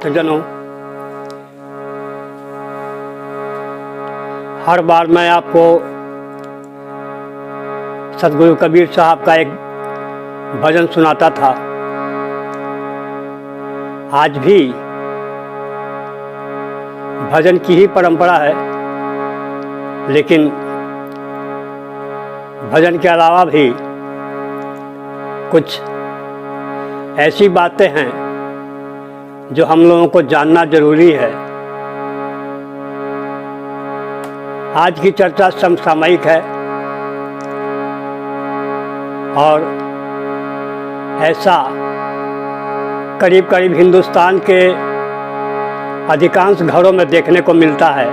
भक्तजनों, हर बार मैं आपको सतगुरु कबीर साहब का एक भजन सुनाता था। आज भी भजन की ही परंपरा है, लेकिन भजन के अलावा भी कुछ ऐसी बातें हैं जो हम लोगों को जानना जरूरी है। आज की चर्चा समसामयिक है और ऐसा करीब करीब हिंदुस्तान के अधिकांश घरों में देखने को मिलता है।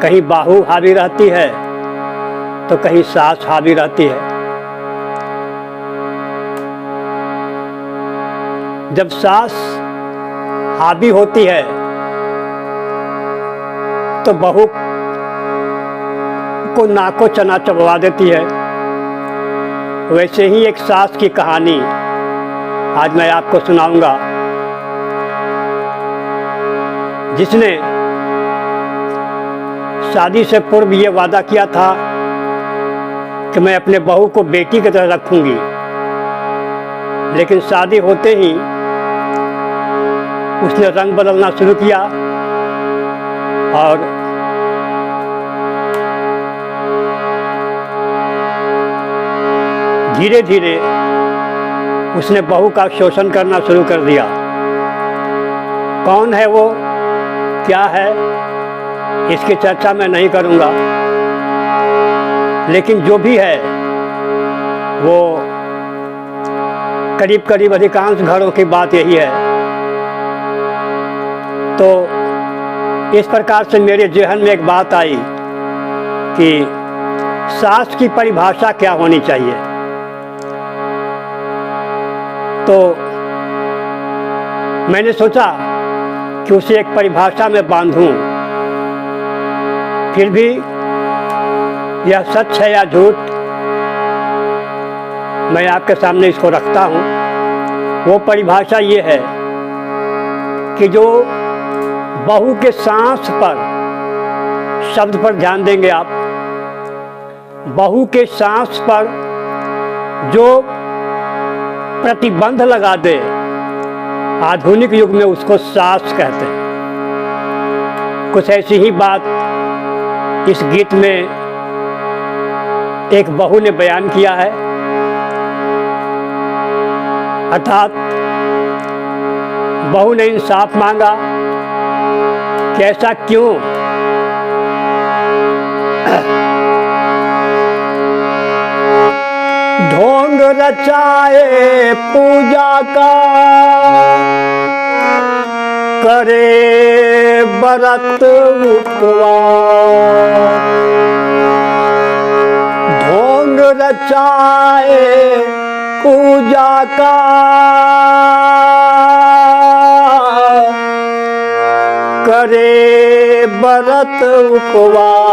कहीं बहू हावी रहती है तो कहीं सास हावी रहती है। जब सास हावी होती है तो बहू को नाको चना चबवा देती है। वैसे ही एक सास की कहानी आज मैं आपको सुनाऊंगा, जिसने शादी से पूर्व ये वादा किया था कि मैं अपने बहू को बेटी की तरह रखूंगी, लेकिन शादी होते ही उसने रंग बदलना शुरू किया और धीरे धीरे उसने बहू का शोषण करना शुरू कर दिया। कौन है वो, क्या है, इसकी चर्चा मैं नहीं करूंगा, लेकिन जो भी है वो करीब करीब अधिकांश घरों की बात यही है। तो इस प्रकार से मेरे ज़हन में एक बात आई कि सास की परिभाषा क्या होनी चाहिए। तो मैंने सोचा कि उसे एक परिभाषा में बांधूं, फिर भी यह सच है या झूठ, मैं आपके सामने इसको रखता हूँ। वो परिभाषा ये है कि जो बहू के सांस पर, शब्द पर ध्यान देंगे आप, बहू के सांस पर जो प्रतिबंध लगा दे, आधुनिक युग में उसको सास कहते हैं। कुछ ऐसी ही बात इस गीत में एक बहू ने बयान किया है, अर्थात बहू ने इंसाफ मांगा कि ऐसा क्यों। ढोंग रचाए पूजा का, करे व्रत उपवास। ढोंग रचाए पूजा का, करे व्रत उपवास।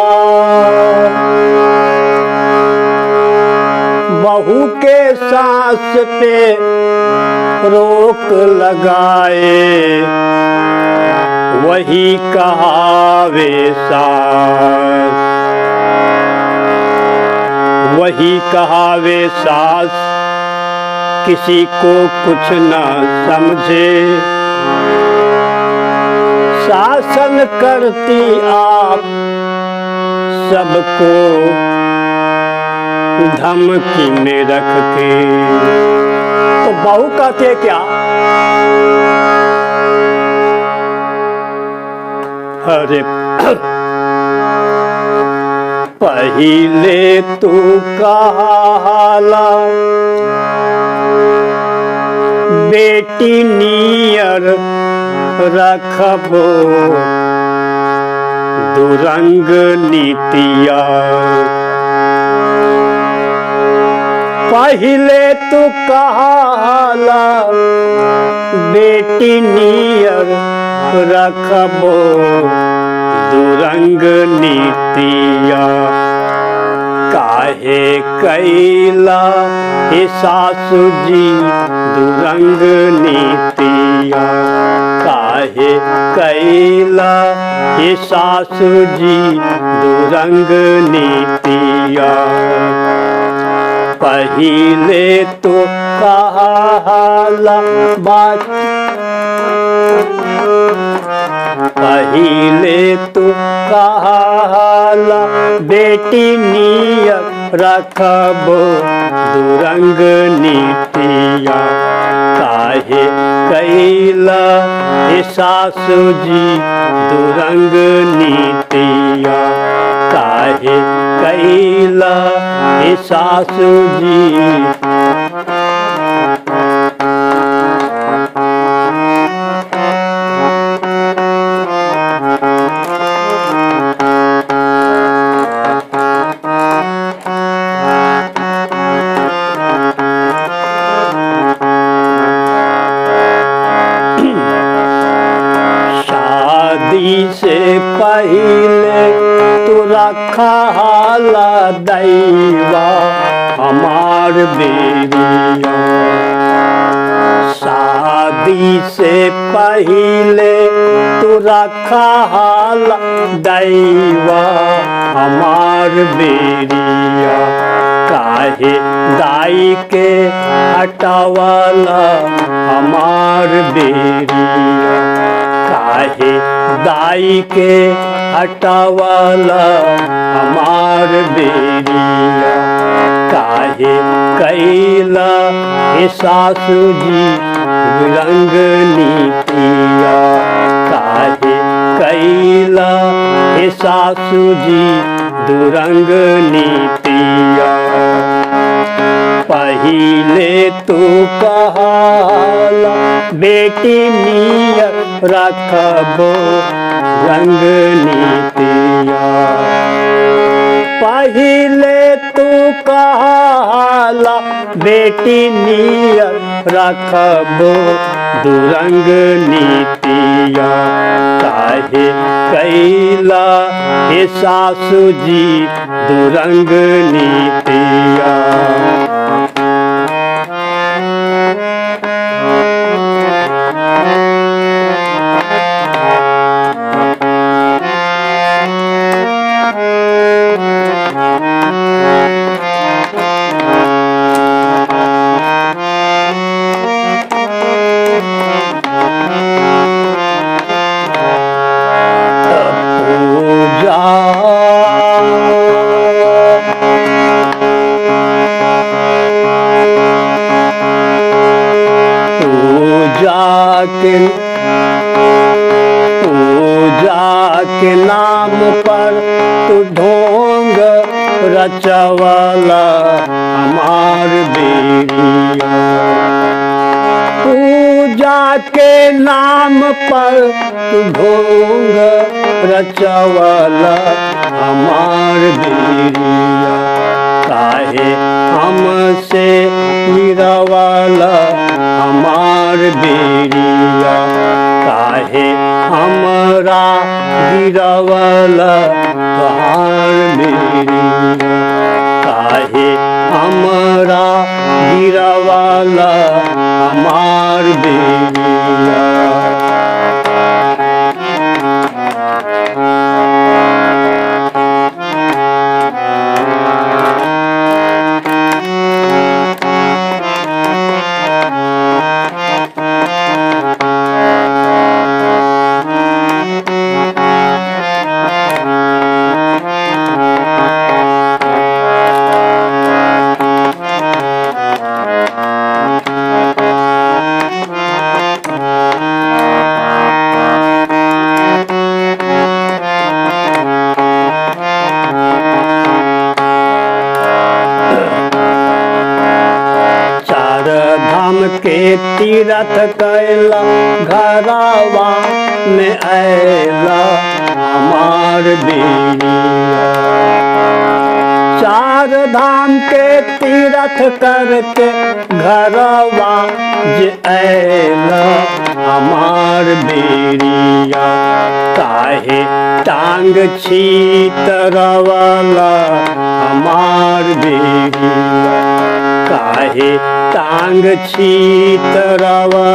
बहू के सांस पे रोक लगाए, वही कहावे सास। वही कहावे सास, किसी को कुछ न समझे। शासन करती आप सबको धमकी में रख के। तो बहू कहते क्या, अरे पहिले तू कहाला बेटी नियर रखबो दुरंग नीतिया। पहिले तू कहाला बेटी नियर रखबो दुरंग नीतिया। काहे कैला हे सासु जी दुरंग नीतिया। नीतिया। काहे कैला ये सासु जी दुरंग नीतिया। पहिले तो कहाला बात, पहिले तो कहाला बेटी नियत रखबो दुरंग नीतिया। काहे कैला हे सासु जी दुरंग नीतिया। काहे कैला हे सासु जी। शादी से पहले तू रखा हाला दैवा हमार बेरिया। शादी से पहले तू रखा हाला दैवा हमार बेरिया। काहे दाई के हटावाला हमार बेरिया। काहे दाई के हटावाला हमार बेरिया। काहे कैला हे सासु जी दुरंग नीतिया। काहे कैला हे सासु जी दुरंग नीतिया। पहिले तू कहाला बेटी नियत रखबो रंग नीतिया। पहिले तू कहाला बेटी नियत रखबो दुरंग नीतिया। काहे कैला हे सासु जी दुरंग नीतिया। पूजा के नाम पर तू ढोंग रचवाला हमार बेरिया। पूजा के नाम पर तू ढोंग रचवाला हमार बेरिया। काहे हमसे मिरवाला हमार बेरिया। काहे हमरा गिरवाला तोहार बेरिया। काहे हमरा गिरवाला हमार बेरिया। के तीरथ कैला घरवा में ऐला हमार बेरिया। चार धाम के तीरथ करके घरवा जे ऐला हमार बेरिया। काहे टांग छीतरवाला हमार बेरिया। काहे टांग छीतरवला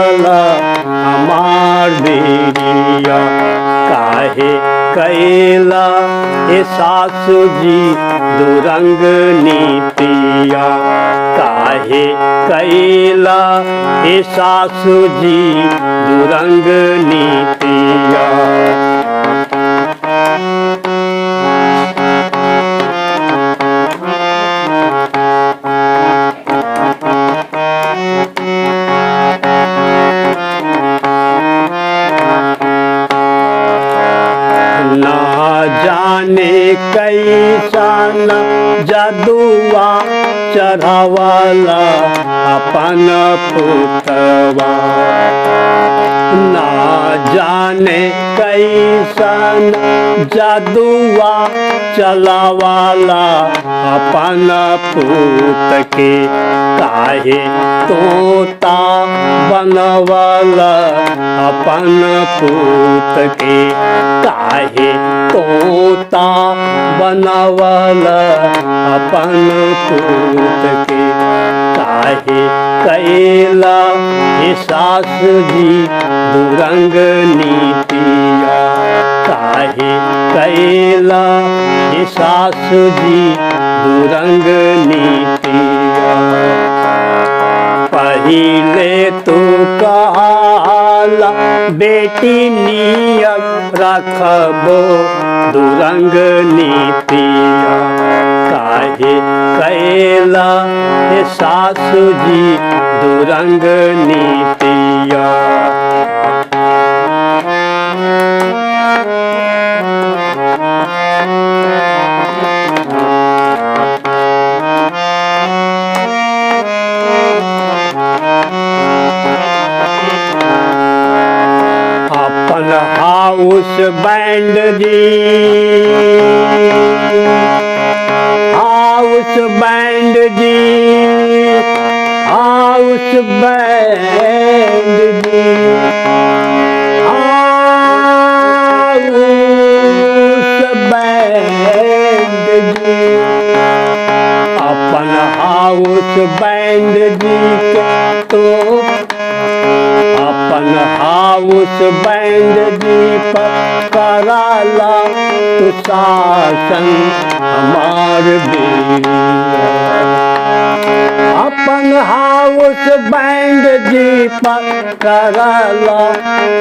हमार बेरिया, काहे कैला ए सासु जी दुरंग नीतिया, काहे कैला ए सासु जी दुरंग नीतिया। ना जाने कैसन जदुआ चढ़ावाला अपन पुतवा, ना जाने कैसन जदुआ चलावाला अपन पूत के, काहे तोता बनवाला अपन पूत के, काहे तोता बनवाला अपन पूत के, काहे कैला ए सासु जी दुरंग नीतिया, काहे कैला ए सासु जी दुरंग नीतिया। पहिले तो कहाला बेटी नियत रखबो दुरंग नीतिया, काहे कैला ए सासु जी दुरंग नीतिया। अपन हाउस बैंड जी, हाउस बैंड जी, हाउस बैंड जी, हाउस बैंड जी, अपन हाउस बैंड जी के तो अपन हाउस बैंड जी पर कराला तू शासन हमार बेरिया, अपन हाउस बैंड जी पर कराला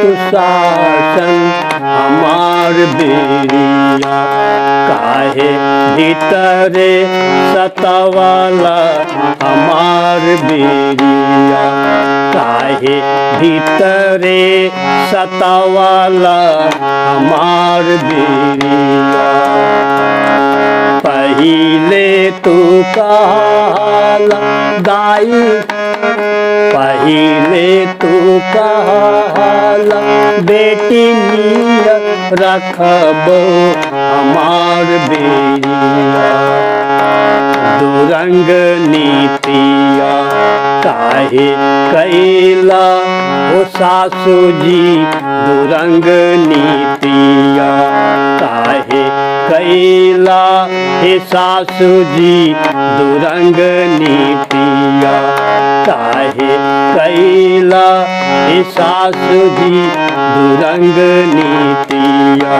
तू शासन हमार बेरिया, काहे भीतरे सतावाला हमार बेरिया, काहे भीतरे सतावाला हमार बेरिया। पहिले तू कहाला दाई, पहिले तू कहाला बेटी नियत रखबो हमार बेरिया, दुरंग नीतिया, काहे कैला ओ सासु जी दुरंग नीतिया, काहे कैला हे सासु जी दुरंग नीतिया, काहे कैला हे सासु जी दुरंग नीतिया।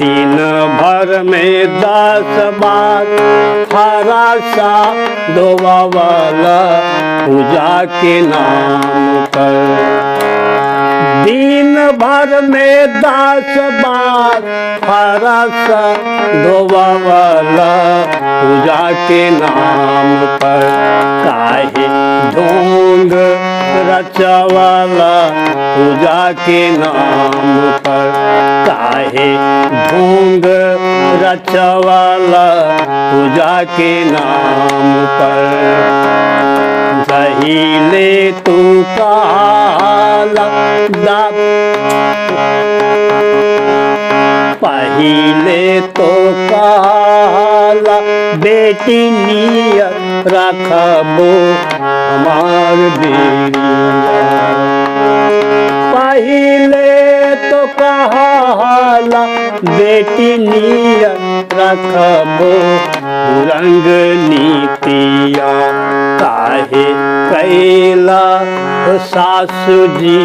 दिन भर में 10 बार हरा सा धोवावला पूजा के नाम पर। दिन भर में 10 बार हरा सा धोवावला पूजा के नाम पर। काहे ढोंग रचवाला पूजा के नाम पर। काहे ढोंग रचवाला पूजा के नाम पर। पहिले तू काला पहिले तो काला बेटी नियत रखबो हमार बेरिया। पहिले तो काला बेटी नियत रखबो रंग नीतिया। काहे कैला सासु जी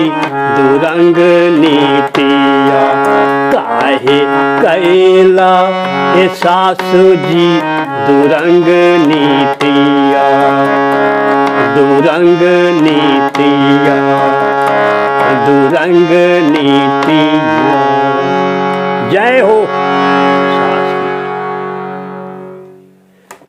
दुरंग नीतिया। काहे कैला सासु जी दुरंग नीतिया। दुरंग नीतिया दुरंग नीतिया। जय हो।